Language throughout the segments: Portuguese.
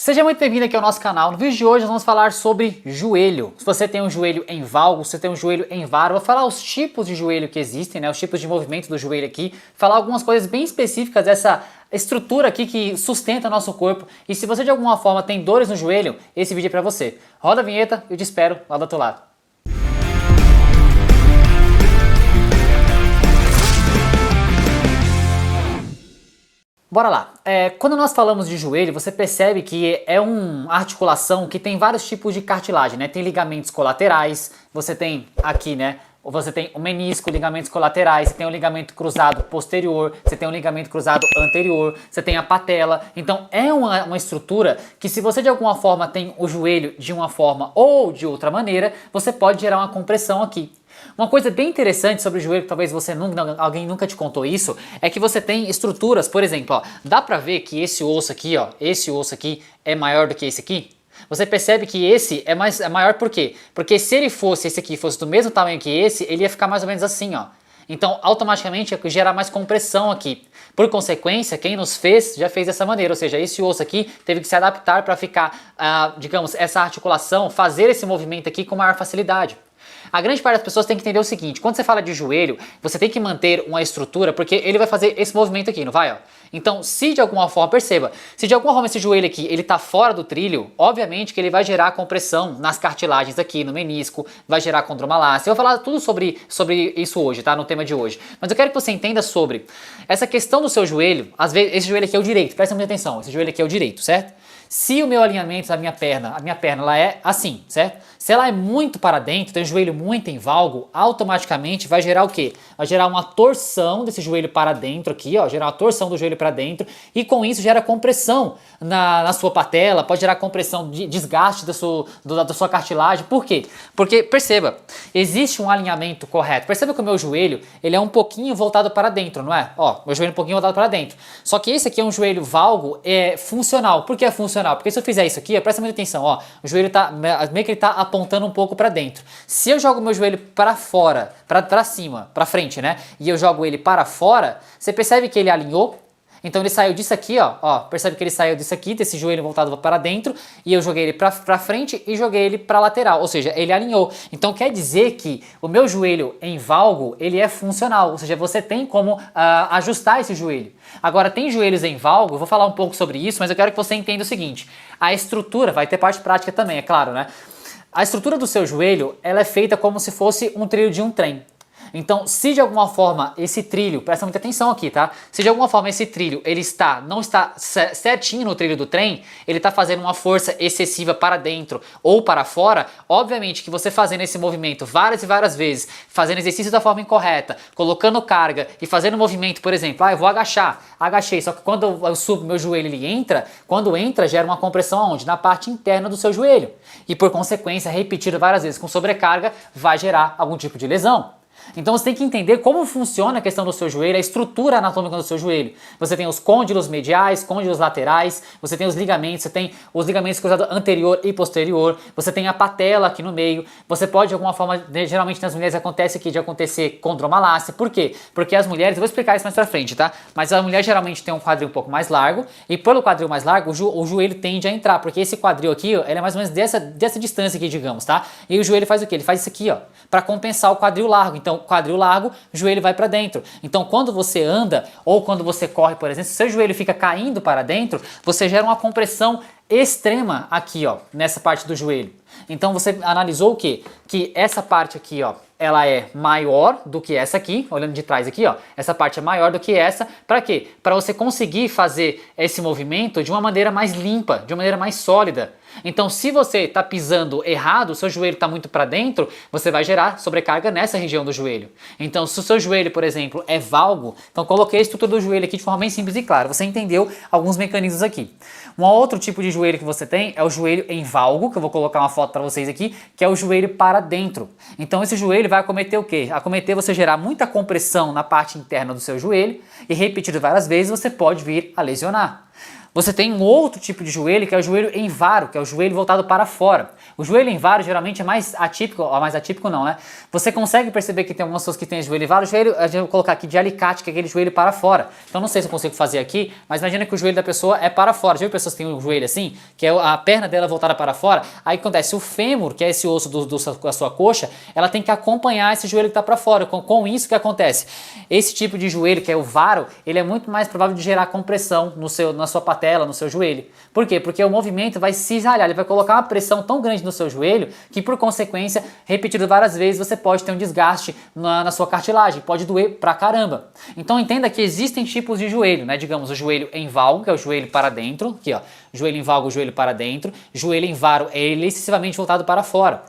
Seja muito bem-vindo aqui ao nosso canal. No vídeo de hoje nós vamos falar sobre joelho. Se você tem um joelho em valgo, se você tem um joelho em vara, eu vou falar os tipos de joelho que existem, né? Os tipos de movimento do joelho aqui, falar algumas coisas bem específicas dessa estrutura aqui que sustenta o nosso corpo. E se você de alguma forma tem dores no joelho, esse vídeo é pra você. Roda a vinheta e eu te espero lá do outro lado. Bora lá. Quando nós falamos de joelho, você percebe que é uma articulação que tem vários tipos de cartilagem, né? Tem ligamentos colaterais, você tem aqui, né? Você tem o menisco, ligamentos colaterais, você tem o ligamento cruzado posterior, você tem o ligamento cruzado anterior, você tem a patela. Então é uma estrutura que, se você de alguma forma tem o joelho de uma forma ou de outra maneira, você pode gerar uma compressão aqui. Uma coisa bem interessante sobre o joelho, que talvez alguém nunca te contou isso, é que você tem estruturas, por exemplo, ó, dá pra ver que esse osso aqui, ó, esse osso aqui é maior do que esse aqui? Você percebe que esse é maior por quê? Porque se ele fosse, esse aqui fosse do mesmo tamanho que esse, ele ia ficar mais ou menos assim, ó. Então, automaticamente, ia gerar mais compressão aqui. Por consequência, quem nos fez, já fez dessa maneira. Ou seja, esse osso aqui teve que se adaptar para ficar, digamos, essa articulação, fazer esse movimento aqui com maior facilidade. A grande parte das pessoas tem que entender o seguinte: quando você fala de joelho, você tem que manter uma estrutura, porque ele vai fazer esse movimento aqui, não vai? Ó? Então, se de alguma forma, perceba, se de alguma forma esse joelho aqui, ele tá fora do trilho, obviamente que ele vai gerar compressão nas cartilagens aqui, no menisco, vai gerar condromalácia. Eu vou falar tudo sobre isso hoje, tá? No tema de hoje. Mas eu quero que você entenda sobre essa questão do seu joelho. Às vezes, esse joelho aqui é o direito, presta muita atenção, esse joelho aqui é o direito, certo? Se o meu alinhamento da minha perna, ela é assim, certo? Se ela é muito para dentro, tem o joelho muito em valgo, automaticamente vai gerar o quê? Vai gerar uma torção desse joelho para dentro aqui, ó, gerar uma torção do joelho para dentro, e com isso gera compressão na sua patela, pode gerar compressão, de desgaste da sua cartilagem. Por quê? Porque, perceba, existe um alinhamento correto. Perceba que o meu joelho, ele é um pouquinho voltado para dentro, não é? Ó, meu joelho é um pouquinho voltado para dentro. Só que esse aqui é um joelho valgo funcional. Por que é funcional? Porque se eu fizer isso aqui, presta muita atenção, ó, o joelho tá meio que ele tá apontando um pouco para dentro. Se eu jogo meu joelho para fora, para cima, para frente, né? E eu jogo ele para fora, você percebe que ele alinhou? Então ele saiu disso aqui, ó, percebe que ele saiu disso aqui, desse joelho voltado para dentro, e eu joguei ele para frente e joguei ele para lateral, ou seja, ele alinhou. Então quer dizer que o meu joelho em valgo, ele é funcional, ou seja, você tem como ajustar esse joelho. Agora, tem joelhos em valgo, eu vou falar um pouco sobre isso, mas eu quero que você entenda o seguinte: a estrutura, vai ter parte prática também, é claro, né? A estrutura do seu joelho, ela é feita como se fosse um trilho de um trem. Então, se de alguma forma esse trilho, presta muita atenção aqui, tá? Se de alguma forma esse trilho, não está certinho no trilho do trem, ele está fazendo uma força excessiva para dentro ou para fora, obviamente que você fazendo esse movimento várias e várias vezes, fazendo exercício da forma incorreta, colocando carga e fazendo movimento, por exemplo, eu vou agachar, agachei, só que quando eu subo meu joelho, ele entra, quando entra, gera uma compressão aonde? Na parte interna do seu joelho. E por consequência, repetido várias vezes com sobrecarga, vai gerar algum tipo de lesão. Então você tem que entender como funciona a questão do seu joelho, a estrutura anatômica do seu joelho. Você tem os côndilos mediais, côndilos laterais, você tem os ligamentos cruzados anterior e posterior, você tem a patela aqui no meio, você pode de alguma forma, geralmente nas mulheres acontece aqui de acontecer condromalácia. Por quê? Porque as mulheres, eu vou explicar isso mais pra frente, tá? Mas a mulher geralmente tem um quadril um pouco mais largo, e pelo quadril mais largo o joelho tende a entrar, porque esse quadril aqui, ó, ele é mais ou menos dessa distância aqui, digamos, tá? E o joelho faz o quê? Ele faz isso aqui, ó, pra compensar o quadril largo. Então, quadril largo, joelho vai para dentro. Então, quando você anda ou quando você corre, por exemplo, se seu joelho fica caindo para dentro, você gera uma compressão extrema aqui, ó, nessa parte do joelho. Então, você analisou o quê? Que essa parte aqui, ó, ela é maior do que essa aqui, olhando de trás aqui, ó, essa parte é maior do que essa. Para quê? Para você conseguir fazer esse movimento de uma maneira mais limpa, de uma maneira mais sólida. Então, se você está pisando errado, o seu joelho está muito para dentro, você vai gerar sobrecarga nessa região do joelho. Então, se o seu joelho, por exemplo, é valgo, então coloquei a estrutura do joelho aqui de forma bem simples e clara. Você entendeu alguns mecanismos aqui. Um outro tipo de joelho que você tem é o joelho em valgo, que eu vou colocar uma foto para vocês aqui, que é o joelho para dentro. Então, esse joelho vai acometer o quê? Acometer você gerar muita compressão na parte interna do seu joelho, e repetido várias vezes você pode vir a lesionar. Você tem um outro tipo de joelho, que é o joelho em varo, que é o joelho voltado para fora. O joelho em varo geralmente é mais atípico, ou mais atípico não, né? Você consegue perceber que tem algumas pessoas que têm joelho em varo, o joelho, a gente vai colocar aqui de alicate, que é aquele joelho para fora. Então não sei se eu consigo fazer aqui, mas imagina que o joelho da pessoa é para fora. Já viu pessoas que têm um joelho assim, que é a perna dela voltada para fora? Aí acontece, o fêmur, que é esse osso da sua coxa, ela tem que acompanhar esse joelho que está para fora. Com isso, o que acontece? Esse tipo de joelho, que é o varo, ele é muito mais provável de gerar compressão na sua patela, no seu joelho. Por quê? Porque o movimento vai cisalhar, ele vai colocar uma pressão tão grande no seu joelho que, por consequência, repetido várias vezes, você pode ter um desgaste na sua cartilagem, pode doer pra caramba. Então entenda que existem tipos de joelho, né? Digamos, o joelho em valgo, que é o joelho para dentro, aqui ó, joelho em valgo, joelho para dentro, joelho em varo, ele é excessivamente voltado para fora.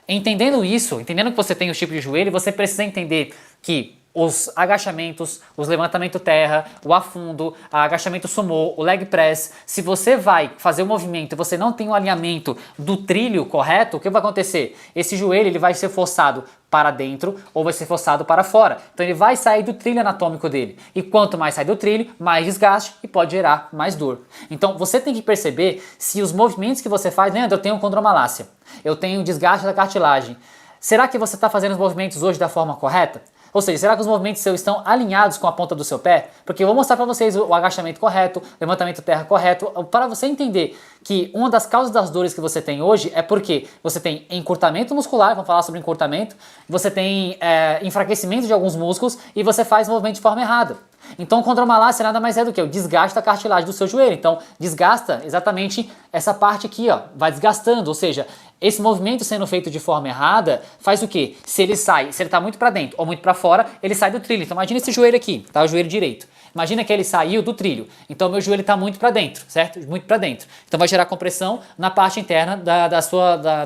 Entendendo isso, entendendo que você tem os tipos de joelho, você precisa entender que os agachamentos, os levantamento terra, o afundo, o agachamento sumô, o leg press, se você vai fazer o movimento e você não tem o alinhamento do trilho correto, o que vai acontecer? Esse joelho ele vai ser forçado para dentro ou vai ser forçado para fora. Então ele vai sair do trilho anatômico dele. E quanto mais sai do trilho, mais desgaste e pode gerar mais dor. Então você tem que perceber se os movimentos que você faz, Leandro, eu tenho condromalácia, eu tenho desgaste da cartilagem. Será que você está fazendo os movimentos hoje da forma correta? Ou seja, será que os movimentos seus estão alinhados com a ponta do seu pé? Porque eu vou mostrar para vocês o agachamento correto, o levantamento terra correto, para você entender que uma das causas das dores que você tem hoje é porque você tem encurtamento muscular, vamos falar sobre encurtamento, você tem enfraquecimento de alguns músculos e você faz o movimento de forma errada. Então, condromalácia nada mais é do que o desgaste da cartilagem do seu joelho. Então, desgasta exatamente essa parte aqui, ó, vai desgastando, ou seja, esse movimento sendo feito de forma errada faz o quê? Se ele está muito para dentro ou muito para fora, ele sai do trilho. Então, imagina esse joelho aqui, tá? O joelho direito. Imagina que ele saiu do trilho. Então, meu joelho está muito para dentro, certo? Muito para dentro. Então, vai gerar compressão na parte interna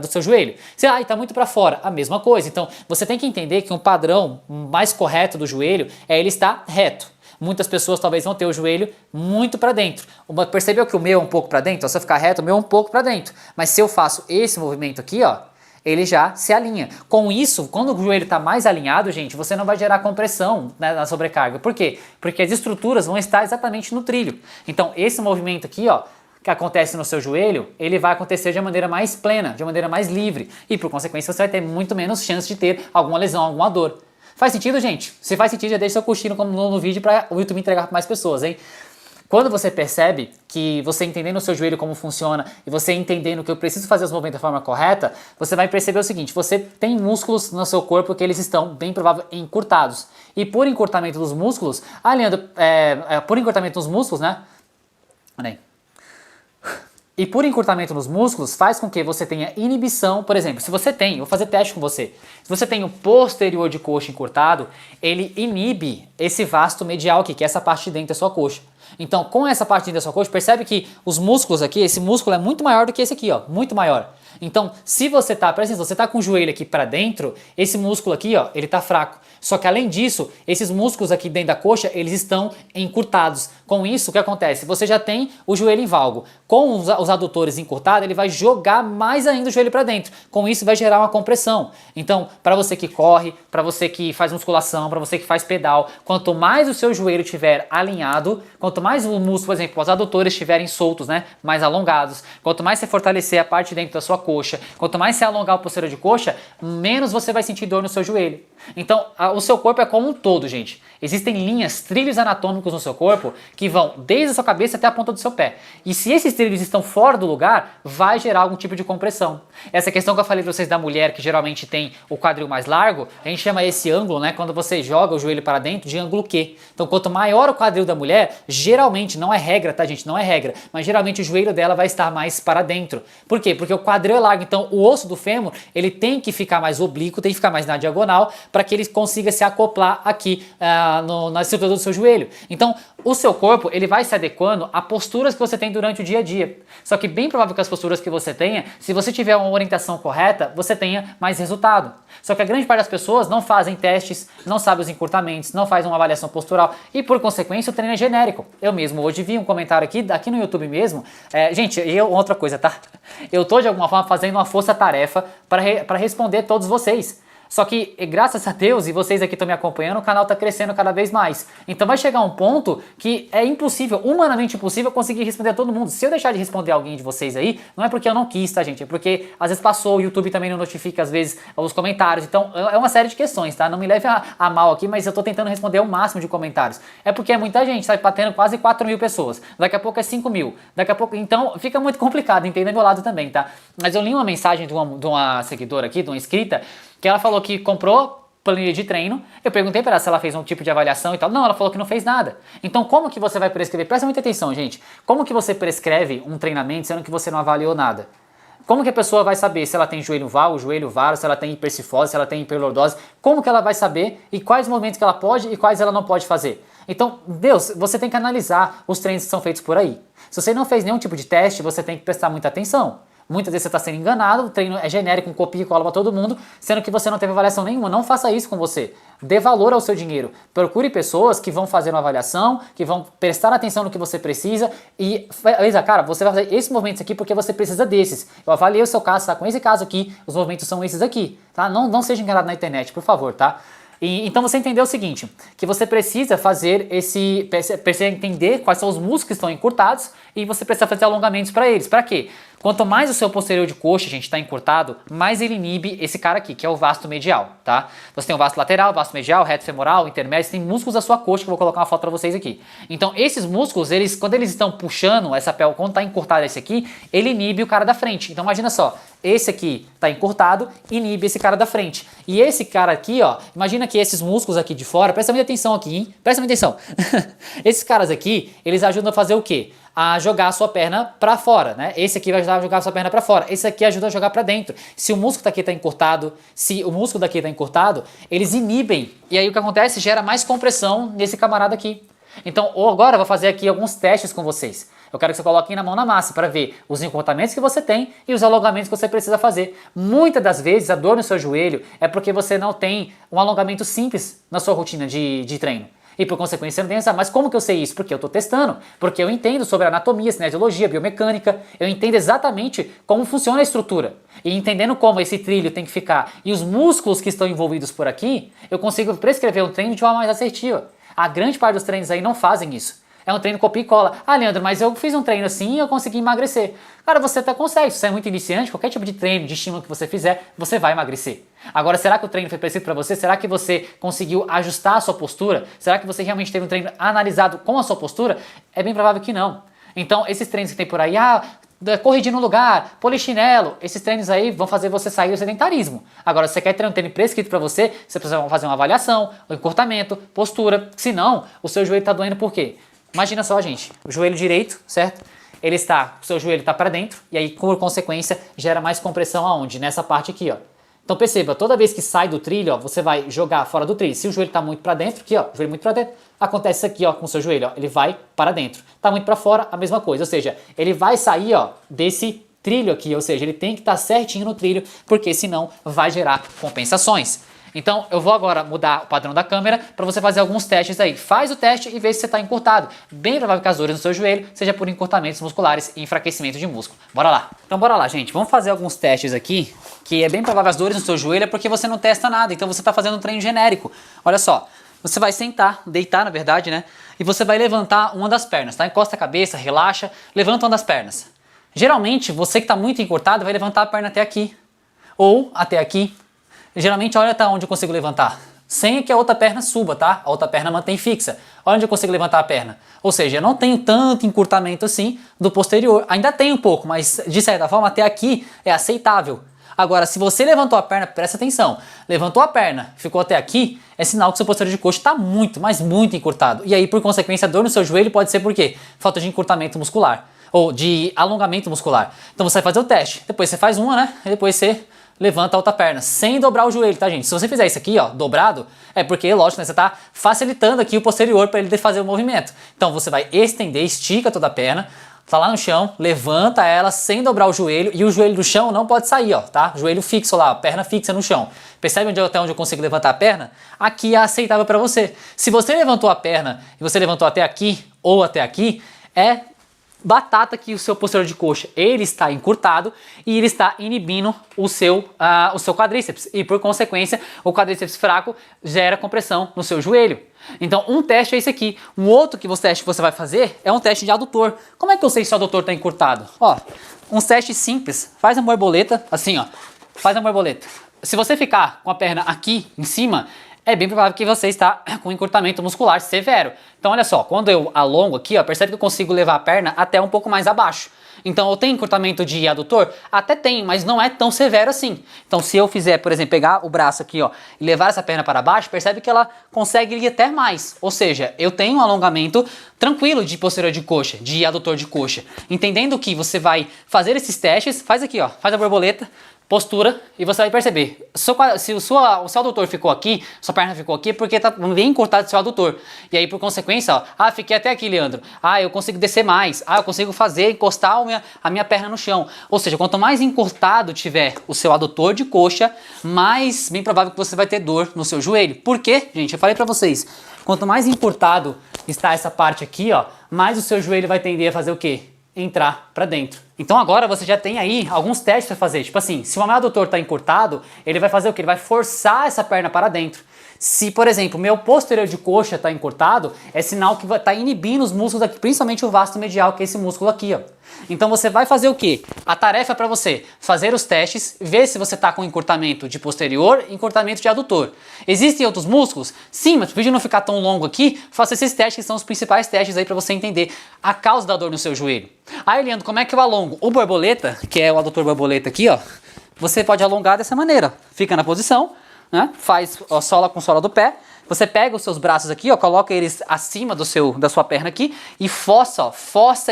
do seu joelho. Se está muito para fora, a mesma coisa. Então, você tem que entender que um padrão mais correto do joelho é ele estar reto. Muitas pessoas talvez vão ter o joelho muito para dentro. Percebeu que o meu é um pouco para dentro? Se eu ficar reto, o meu é um pouco para dentro. Mas se eu faço esse movimento aqui, ó, ele já se alinha. Com isso, quando o joelho está mais alinhado, gente, você não vai gerar compressão, né, na sobrecarga. Por quê? Porque as estruturas vão estar exatamente no trilho. Então, esse movimento aqui, ó, que acontece no seu joelho, ele vai acontecer de uma maneira mais plena, de uma maneira mais livre. E, por consequência, você vai ter muito menos chance de ter alguma lesão, alguma dor. Faz sentido, gente? Se faz sentido, já deixa seu curtindo no vídeo para o YouTube entregar para mais pessoas, hein? Quando você percebe que você entendendo o seu joelho como funciona e você entendendo que eu preciso fazer os movimentos da forma correta, você vai perceber o seguinte, você tem músculos no seu corpo que eles estão, bem provável, encurtados. E por encurtamento dos músculos, Leandro, por encurtamento dos músculos, né? Olha aí. E por encurtamento nos músculos faz com que você tenha inibição, por exemplo, se você tem, vou fazer teste com você, se você tem o posterior de coxa encurtado, ele inibe esse vasto medial aqui, que é essa parte de dentro da sua coxa. Então, com essa parte de dentro da sua coxa, percebe que os músculos aqui, esse músculo é muito maior do que esse aqui, ó, muito maior. Então, se você tá, presta atenção, você tá com o joelho aqui para dentro, esse músculo aqui, ó, ele tá fraco. Só que além disso, esses músculos aqui dentro da coxa, eles estão encurtados. Com isso, o que acontece? Você já tem o joelho em valgo. Com os adutores encurtados, ele vai jogar mais ainda o joelho para dentro. Com isso, vai gerar uma compressão. Então, para você que corre, para você que faz musculação, para você que faz pedal, quanto mais o seu joelho estiver alinhado, quanto mais o músculo, por exemplo, os adutores estiverem soltos, né, mais alongados, quanto mais você fortalecer a parte de dentro da sua coxa, quanto mais você alongar o posterior de coxa, menos você vai sentir dor no seu joelho. Então, o seu corpo é como um todo, gente. Existem linhas, trilhos anatômicos no seu corpo que vão desde a sua cabeça até a ponta do seu pé. E se esses trilhos estão fora do lugar, vai gerar algum tipo de compressão. Essa questão que eu falei para vocês da mulher que geralmente tem o quadril mais largo, a gente chama esse ângulo, né, quando você joga o joelho para dentro, de ângulo Q. Então, quanto maior o quadril da mulher, geralmente, não é regra, tá, gente? Não é regra, mas geralmente o joelho dela vai estar mais para dentro. Por quê? Porque o quadril é largo, então o osso do fêmur, ele tem que ficar mais oblíquo, tem que ficar mais na diagonal, para que ele consiga se acoplar aqui na estrutura do seu joelho. Então, o seu corpo, ele vai se adequando a posturas que você tem durante o dia a dia. Só que bem provável que as posturas que você tenha, se você tiver uma orientação correta, você tenha mais resultado. Só que a grande parte das pessoas não fazem testes, não sabe os encurtamentos, não faz uma avaliação postural e, por consequência, o treino é genérico. Eu mesmo hoje vi um comentário aqui no YouTube mesmo. Gente, outra coisa, tá? Eu tô de alguma forma fazendo uma força-tarefa para responder todos vocês. Só que, graças a Deus, e vocês aqui estão me acompanhando, o canal está crescendo cada vez mais. Então vai chegar um ponto que é impossível, humanamente impossível, conseguir responder a todo mundo. Se eu deixar de responder alguém de vocês aí, não é porque eu não quis, tá, gente? É porque às vezes passou, o YouTube também não notifica, às vezes, os comentários. Então é uma série de questões, tá? Não me leve a mal aqui, mas eu tô tentando responder o máximo de comentários. É porque é muita gente, tá batendo quase 4.000 pessoas. Daqui a pouco é 5.000. Daqui a pouco... Então fica muito complicado, entenda meu lado também, tá? Mas eu li uma mensagem de uma seguidora aqui, de uma inscrita, que ela falou que comprou planilha de treino. Eu perguntei para ela se ela fez um tipo de avaliação e tal. Não, ela falou que não fez nada. Então como que você vai prescrever? Presta muita atenção, gente. Como que você prescreve um treinamento sendo que você não avaliou nada? Como que a pessoa vai saber se ela tem joelho varo, se ela tem hipercifose, se ela tem hiperlordose? Como que ela vai saber e quais movimentos que ela pode e quais ela não pode fazer? Então, Deus, você tem que analisar os treinos que são feitos por aí. Se você não fez nenhum tipo de teste, você tem que prestar muita atenção. Muitas vezes você está sendo enganado, o treino é genérico, um copia e cola para todo mundo, sendo que você não teve avaliação nenhuma. Não faça isso com você. Dê valor ao seu dinheiro. Procure pessoas que vão fazer uma avaliação, que vão prestar atenção no que você precisa e, cara, você vai fazer esses movimentos aqui porque você precisa desses. Eu avaliei o seu caso, tá? Com esse caso aqui, os movimentos são esses aqui, tá? Não seja enganado na internet, por favor, tá? Então você entendeu o seguinte, que você precisa fazer precisa entender quais são os músculos que estão encurtados e você precisa fazer alongamentos para eles. Para quê? Quanto mais o seu posterior de coxa, gente, está encurtado, mais ele inibe esse cara aqui, que é o vasto medial, tá? Você tem o vasto lateral, vasto medial, reto femoral, intermédio, tem músculos da sua coxa, que eu vou colocar uma foto para vocês aqui. Então esses músculos, quando eles estão puxando essa pele, quando está encurtado esse aqui, ele inibe o cara da frente. Então imagina só, esse aqui está encurtado, inibe esse cara da frente. E esse cara aqui, ó, imagina que esses músculos aqui de fora, presta muita atenção aqui, hein? Presta muita atenção. Esses caras aqui, eles ajudam a fazer o quê? A jogar a sua perna para fora, né? Esse aqui vai ajudar a jogar a sua perna para fora. Esse aqui ajuda a jogar para dentro. Se o músculo daqui está encurtado, eles inibem. E aí o que acontece? Gera mais compressão nesse camarada aqui. Então, agora eu vou fazer aqui alguns testes com vocês. Eu quero que você coloque na mão na massa para ver os encurtamentos que você tem e os alongamentos que você precisa fazer. Muitas das vezes a dor no seu joelho é porque você não tem um alongamento simples na sua rotina de treino. E por consequência não tem essa. Mas como que eu sei isso? Porque eu estou testando, porque eu entendo sobre anatomia, cinesiologia, biomecânica, eu entendo exatamente como funciona a estrutura. E entendendo como esse trilho tem que ficar e os músculos que estão envolvidos por aqui, eu consigo prescrever um treino de uma mais assertiva. A grande parte dos treinos aí não fazem isso. É um treino copia e cola. Ah, Leandro, mas eu fiz um treino assim e eu consegui emagrecer. Cara, você até consegue. Se você é muito iniciante, qualquer tipo de treino, de estímulo que você fizer, você vai emagrecer. Agora, será que o treino foi preciso para você? Será que você conseguiu ajustar a sua postura? Será que você realmente teve um treino analisado com a sua postura? É bem provável que não. Então, esses treinos que tem por aí, corrigir no lugar, polichinelo, esses treinos aí vão fazer você sair do sedentarismo. Agora, se você quer ter um treino prescrito para você, você precisa fazer uma avaliação, um encurtamento, postura. Senão, o seu joelho está doendo por quê? Imagina só, gente, o joelho direito, certo? O seu joelho está para dentro e aí, por consequência, gera mais compressão aonde? Nessa parte aqui, ó. Então perceba, toda vez que sai do trilho, ó, você vai jogar fora do trilho. Se o joelho está muito para dentro, aqui, ó, o joelho muito para dentro, acontece isso aqui, ó, com o seu joelho, ó, ele vai para dentro. Tá muito para fora, a mesma coisa, ou seja, ele vai sair, ó, desse trilho aqui, ou seja, ele tem que estar certinho no trilho, porque senão vai gerar compensações. Então eu vou agora mudar o padrão da câmera para você fazer alguns testes aí. Faz o teste e vê se você está encurtado. Bem provável que as dores no seu joelho seja por encurtamentos musculares e enfraquecimento de músculo. Bora lá. Então bora lá, gente. Vamos fazer alguns testes aqui, que é bem provável as dores no seu joelho é porque você não testa nada. Então você está fazendo um treino genérico. Olha só, você vai sentar, deitar na verdade, né? E você vai levantar uma das pernas, tá? Encosta a cabeça, relaxa, levanta uma das pernas. Geralmente, você que está muito encurtado vai levantar a perna até aqui. Ou até aqui. Geralmente, olha até onde eu consigo levantar. Sem que a outra perna suba, tá? A outra perna mantém fixa. Olha onde eu consigo levantar a perna. Ou seja, eu não tenho tanto encurtamento assim do posterior. Ainda tem um pouco, mas de certa forma até aqui é aceitável. Agora, se você levantou a perna, presta atenção. Levantou a perna, ficou até aqui, é sinal que o seu posterior de coxa está muito, mas muito encurtado. E aí, por consequência, a dor no seu joelho pode ser por quê? Falta de encurtamento muscular. Ou de alongamento muscular. Então você vai fazer o teste. Depois você faz uma, né? E depois você levanta a outra perna, sem dobrar o joelho, tá, gente? Se você fizer isso aqui, ó, dobrado, é porque, lógico, né, você tá facilitando aqui o posterior para ele fazer o movimento. Então você vai estender, estica toda a perna, tá lá no chão, levanta ela sem dobrar o joelho e o joelho do chão não pode sair, ó, tá? Joelho fixo lá, perna fixa no chão. Percebe até onde eu consigo levantar a perna? Aqui é aceitável para você. Se você levantou a perna e você levantou até aqui ou até aqui, é batata que o seu posterior de coxa ele está encurtado e ele está inibindo o seu quadríceps e por consequência o quadríceps fraco gera compressão no seu joelho. Então um teste é esse aqui. Um outro teste que você vai fazer é um teste de adutor. Como é que eu sei se o adutor está encurtado? Ó, um teste simples. Faz uma borboleta assim, ó. Faz uma borboleta. Se você ficar com a perna aqui em cima, é bem provável que você está com encurtamento muscular severo. Então olha só, quando eu alongo aqui, ó, percebe que eu consigo levar a perna até um pouco mais abaixo. Então eu tenho encurtamento de adutor? Até tenho, mas não é tão severo assim. Então se eu fizer, por exemplo, pegar o braço aqui, ó, e levar essa perna para baixo, percebe que ela consegue ir até mais. Ou seja, eu tenho um alongamento tranquilo de posterior de coxa, de adutor de coxa. Entendendo que você vai fazer esses testes, faz aqui, ó, faz a borboleta, postura, e você vai perceber, se o seu adutor ficou aqui, sua perna ficou aqui, porque tá bem encurtado o seu adutor. E aí, por consequência, ó, fiquei até aqui, Leandro. Eu consigo descer mais. Eu consigo encostar a minha perna no chão. Ou seja, quanto mais encurtado tiver o seu adutor de coxa, mais bem provável que você vai ter dor no seu joelho. Por quê, gente? Eu falei pra vocês, quanto mais encurtado está essa parte aqui, ó, mais o seu joelho vai tender a fazer o quê? Entrar pra dentro. Então agora você já tem aí alguns testes para fazer. Tipo assim, se o meu adutor está encurtado, ele vai fazer o quê? Ele vai forçar essa perna para dentro. Se, por exemplo, meu posterior de coxa está encurtado, é sinal que vai estar inibindo os músculos aqui, principalmente o vasto medial, que é esse músculo aqui, ó. Então você vai fazer o quê? A tarefa é para você fazer os testes, ver se você está com encurtamento de posterior e encurtamento de adutor. Existem outros músculos? Sim, mas para o vídeo não ficar tão longo aqui, faça esses testes que são os principais testes aí para você entender a causa da dor no seu joelho. Aí, Leandro, como é que eu alongo? O borboleta, que é o adutor borboleta aqui, ó, você pode alongar dessa maneira. Fica na posição, né? Faz a sola com sola do pé. Você pega os seus braços aqui, ó, coloca eles acima da sua perna aqui e força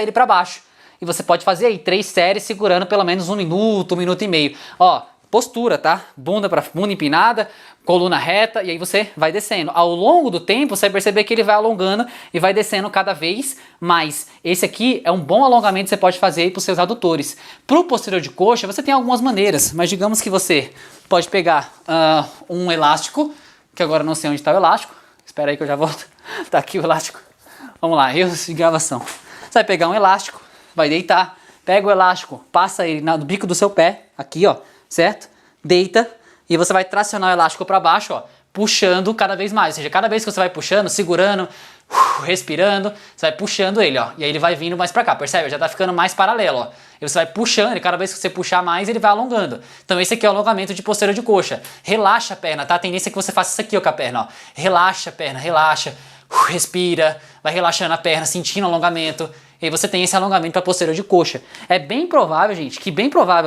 ele para baixo. E você pode fazer aí 3 séries segurando pelo menos 1 minuto, 1 minuto e meio. Ó, postura, tá? Bunda empinada, coluna reta, e aí você vai descendo. Ao longo do tempo, você vai perceber que ele vai alongando e vai descendo cada vez mais. Esse aqui é um bom alongamento que você pode fazer aí para os seus adutores. Para o posterior de coxa, você tem algumas maneiras, mas digamos que você pode pegar um elástico, que agora eu não sei onde está o elástico. Espera aí que eu já volto. Tá aqui o elástico. Vamos lá, erros de gravação. Você vai pegar um elástico, vai deitar, pega o elástico, passa ele no bico do seu pé, aqui ó, certo? Deita e você vai tracionar o elástico para baixo, ó, puxando cada vez mais. Ou seja, cada vez que você vai puxando, segurando, respirando, você vai puxando ele, ó, e aí ele vai vindo mais para cá, percebe? Já tá ficando mais paralelo, ó. E você vai puxando, e cada vez que você puxar mais, ele vai alongando. Então esse aqui é o alongamento de posterior de coxa. Relaxa a perna, tá? A tendência é que você faça isso aqui, ó, com a perna, ó. Relaxa a perna, relaxa, respira, vai relaxando a perna, sentindo o alongamento. E aí você tem esse alongamento para posterior de coxa. É bem provável, gente,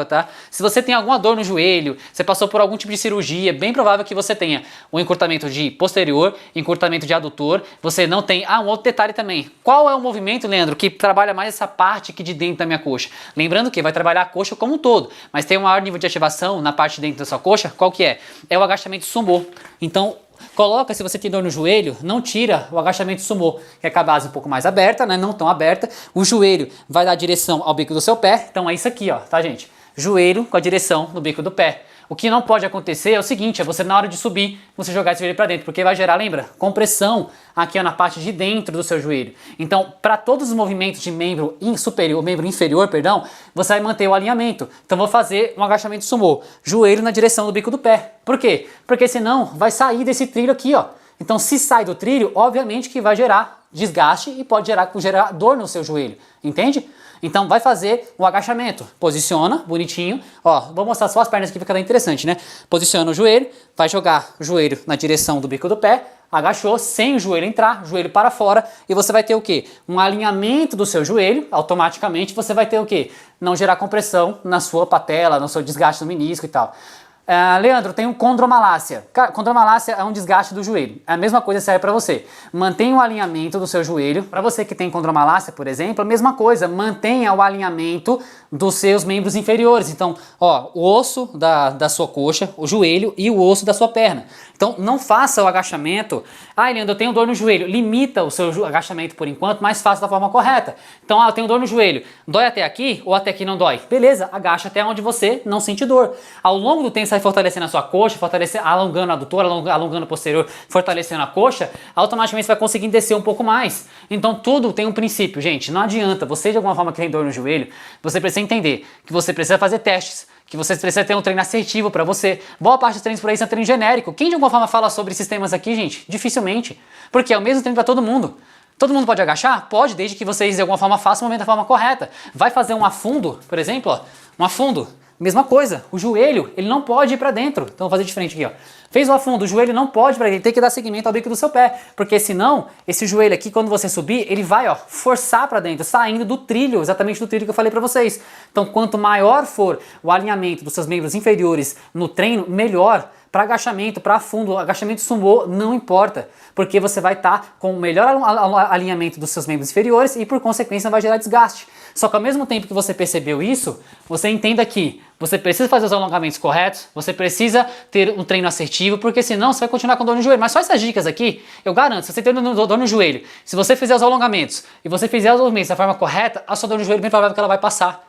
tá? Se você tem alguma dor no joelho, você passou por algum tipo de cirurgia, bem provável que você tenha um encurtamento de posterior, encurtamento de adutor. Você não tem... um outro detalhe também. Qual é o movimento, Leandro, que trabalha mais essa parte aqui de dentro da minha coxa? Lembrando que vai trabalhar a coxa como um todo, mas tem um maior nível de ativação na parte de dentro da sua coxa. Qual que é? É o agachamento sumô. Então, coloca, se você tem dor no joelho, não tira o agachamento sumô, que é com a base um pouco mais aberta, né? Não tão aberta. O joelho vai dar direção ao bico do seu pé. Então é isso aqui, ó, tá, gente? Joelho com a direção no bico do pé. O que não pode acontecer é o seguinte, é você na hora de subir, você jogar esse joelho para dentro, porque vai gerar, lembra? Compressão aqui ó, na parte de dentro do seu joelho. Então, para todos os movimentos de membro inferior, perdão, você vai manter o alinhamento. Então, vou fazer um agachamento sumô, joelho na direção do bico do pé. Por quê? Porque senão vai sair desse trilho aqui, ó. Então, se sai do trilho, obviamente que vai gerar desgaste e pode gerar dor no seu joelho, entende? Então vai fazer o agachamento, posiciona, bonitinho, ó, vou mostrar só as pernas aqui, fica interessante, né? Posiciona o joelho, vai jogar o joelho na direção do bico do pé, agachou, sem o joelho entrar, joelho para fora, e você vai ter o quê? Um alinhamento do seu joelho, automaticamente você vai ter o quê? Não gerar compressão na sua patela, no seu desgaste no menisco e tal. Leandro, tem um condromalácia. Cara, condromalácia é um desgaste do joelho. A mesma coisa serve para você. Mantenha o alinhamento do seu joelho. Para você que tem condromalácia, por exemplo, a mesma coisa. Mantenha o alinhamento dos seus membros inferiores. Então, ó, o osso da sua coxa, o joelho e o osso da sua perna. Então, não faça o agachamento. Leandro, eu tenho dor no joelho. Limita o seu agachamento por enquanto, mas faça da forma correta. Então, eu tenho dor no joelho. Dói até aqui ou até aqui não dói? Beleza, agacha até onde você não sente dor. Ao longo do tempo, você vai fortalecendo a sua coxa, alongando a adutora, alongando o posterior, fortalecendo a coxa, automaticamente você vai conseguir descer um pouco mais. Então tudo tem um princípio, gente. Não adianta você de alguma forma que tem dor no joelho, você precisa entender que você precisa fazer testes, que você precisa ter um treino assertivo para você. Boa parte dos treinos por aí são treino genérico. Quem de alguma forma fala sobre esses temas aqui, gente? Dificilmente. Porque é o mesmo treino para todo mundo. Todo mundo pode agachar? Pode, desde que vocês de alguma forma façam o movimento da forma correta. Vai fazer um afundo, por exemplo, ó, um afundo. Mesma coisa, o joelho, ele não pode ir para dentro. Então vou fazer diferente aqui, ó. Fez o afundo, o joelho não pode ir para dentro, tem que dar seguimento ao bico do seu pé, porque senão esse joelho aqui, quando você subir, ele vai, ó, forçar para dentro, saindo do trilho, exatamente do trilho que eu falei para vocês. Então, quanto maior for o alinhamento dos seus membros inferiores no treino, melhor. Para agachamento, para fundo, agachamento sumô, não importa, porque você vai estar com o melhor alinhamento dos seus membros inferiores e por consequência vai gerar desgaste. Só que ao mesmo tempo que você percebeu isso, você entenda que você precisa fazer os alongamentos corretos, você precisa ter um treino assertivo, porque senão você vai continuar com dor no joelho. Mas só essas dicas aqui, eu garanto, se você tem dor no joelho, se você fizer os alongamentos e você fizer os movimentos da forma correta, a sua dor no joelho é bem provável que ela vai passar.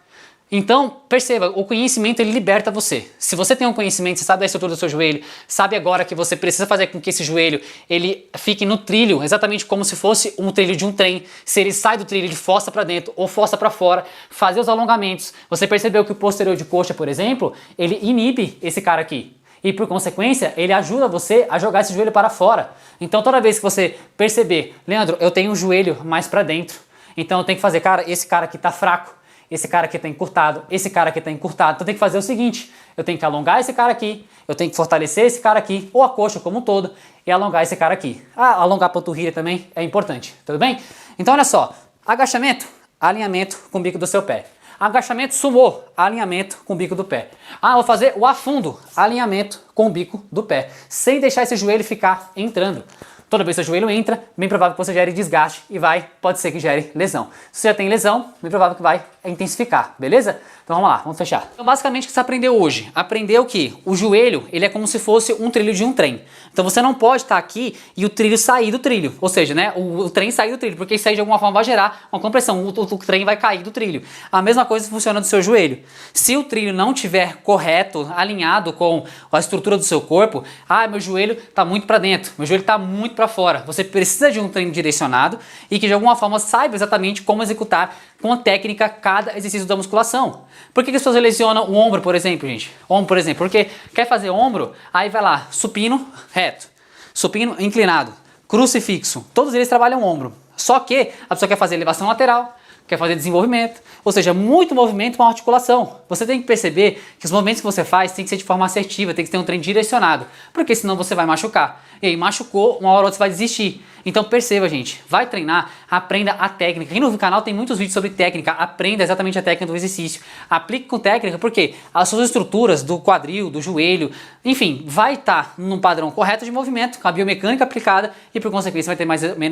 Então, perceba, o conhecimento ele liberta você. Se você tem um conhecimento, você sabe da estrutura do seu joelho, sabe agora que você precisa fazer com que esse joelho ele fique no trilho, exatamente como se fosse um trilho de um trem. Se ele sai do trilho de fossa para dentro ou fossa para fora, fazer os alongamentos. Você percebeu que o posterior de coxa, por exemplo, ele inibe esse cara aqui. E por consequência, ele ajuda você a jogar esse joelho para fora. Então toda vez que você perceber, Leandro, eu tenho o joelho mais para dentro, então eu tenho que fazer, cara, esse cara aqui tá fraco. Esse cara aqui está encurtado, esse cara aqui está encurtado. Então tem que fazer o seguinte, eu tenho que alongar esse cara aqui, eu tenho que fortalecer esse cara aqui, ou a coxa como um todo, e alongar esse cara aqui. Ah, alongar a panturrilha também é importante, tudo bem? Então olha só, agachamento, alinhamento com o bico do seu pé. Agachamento sumô, alinhamento com o bico do pé. Ah, vou fazer o afundo, alinhamento com o bico do pé, sem deixar esse joelho ficar entrando. Toda vez que o seu joelho entra, bem provável que você gere desgaste e pode ser que gere lesão. Se você já tem lesão, bem provável que vai intensificar, beleza? Então vamos lá, vamos fechar. Então basicamente o que você aprendeu hoje? Aprendeu que o joelho, ele é como se fosse um trilho de um trem. Então você não pode estar aqui e o trilho sair do trilho. Ou seja, né, o trem sair do trilho, porque isso aí de alguma forma vai gerar uma compressão, o trem vai cair do trilho. A mesma coisa funciona do seu joelho. Se o trilho não estiver correto, alinhado com a estrutura do seu corpo, meu joelho está muito para dentro, meu joelho está muito para fora. Você precisa de um treino direcionado e que de alguma forma saiba exatamente como executar com a técnica cada exercício da musculação. Por que as pessoas lesionam o ombro, por exemplo, gente? Ombro, por exemplo, porque quer fazer ombro, aí vai lá, supino reto, supino inclinado, crucifixo, todos eles trabalham o ombro. Só que a pessoa quer fazer elevação lateral, quer fazer desenvolvimento, ou seja, muito movimento com articulação. Você tem que perceber que os movimentos que você faz tem que ser de forma assertiva, tem que ter um treino direcionado, porque senão você vai machucar. E aí machucou, uma hora ou outra você vai desistir. Então perceba, gente, vai treinar, aprenda a técnica. Aqui no canal tem muitos vídeos sobre técnica, aprenda exatamente a técnica do exercício. Aplique com técnica, porque as suas estruturas do quadril, do joelho, enfim, vai estar num padrão correto de movimento, com a biomecânica aplicada e por consequência vai ter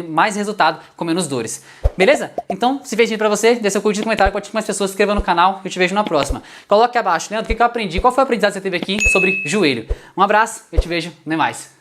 mais resultado com menos dores. Beleza? Então, se fez vídeo pra você, dê seu curtir, comentário, compartilhe com mais pessoas, se inscreva no canal e eu te vejo na próxima. Coloque aqui abaixo, Leandro, o que eu aprendi? Qual foi o aprendizado que você teve aqui sobre joelho? Um abraço, eu te vejo, nem mais.